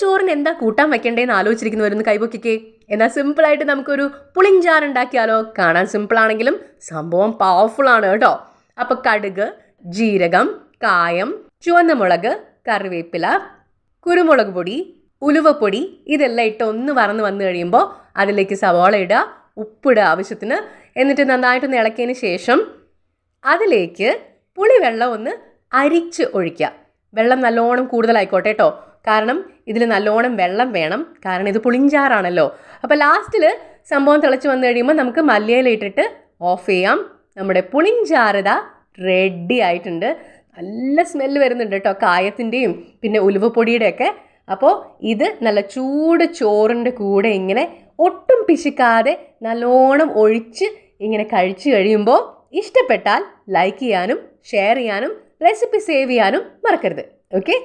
ചോറിന് എന്താ കൂട്ടാൻ വെക്കേണ്ടതെന്ന് ആലോചിച്ചിരിക്കുന്നവരൊന്ന് കൈപൊക്കിക്കേ. എന്നാൽ സിമ്പിളായിട്ട് നമുക്കൊരു പുളിഞ്ചാറ് ഉണ്ടാക്കിയാലോ? കാണാൻ സിമ്പിളാണെങ്കിലും സംഭവം പവർഫുൾ ആണ് കേട്ടോ. അപ്പോൾ കടുക്, ജീരകം, കായം, ചുവന്ന മുളക്, കറിവേപ്പില, കുരുമുളക് പൊടി, ഉലുവപ്പൊടി ഇതെല്ലാം ഇട്ട് ഒന്ന് വറന്ന് വന്നു കഴിയുമ്പോൾ അതിലേക്ക് സവാള ഇടുക, ഉപ്പിടുക ആവശ്യത്തിന്. എന്നിട്ട് നന്നായിട്ടൊന്ന് ഇളക്കിയതിന് ശേഷം അതിലേക്ക് പുളിവെള്ളം ഒന്ന് അരിച്ച് ഒഴിക്കുക. വെള്ളം നല്ലോണം കൂടുതലായിക്കോട്ടെ കേട്ടോ, കാരണം ഇതിൽ നല്ലോണം വെള്ളം വേണം, കാരണം ഇത് പുളിഞ്ചാറാണല്ലോ. അപ്പോൾ ലാസ്റ്റിൽ സംഭവം തിളച്ച് വന്നു കഴിയുമ്പോൾ നമുക്ക് മല്ലിയില ഇട്ടിട്ട് ഓഫ് ചെയ്യാം. നമ്മുടെ പുളിഞ്ചാറിത റെഡി ആയിട്ടുണ്ട്. നല്ല സ്മെല്ല് വരുന്നുണ്ട് കേട്ടോ, കായത്തിൻ്റെയും പിന്നെ ഉലുവപ്പൊടിയുടെയൊക്കെ. അപ്പോൾ ഇത് നല്ല ചൂട് ചോറിൻ്റെ കൂടെ ഇങ്ങനെ ഒട്ടും പിശുക്കാതെ നല്ലോണം ഒഴിച്ച് ഇങ്ങനെ കഴിച്ചു കഴിയുമ്പോൾ ഇഷ്ടപ്പെട്ടാൽ ലൈക്ക് ചെയ്യാനും ഷെയർ ചെയ്യാനും റെസിപ്പി സേവ് ചെയ്യാനും മറക്കരുത്. ഓക്കെ.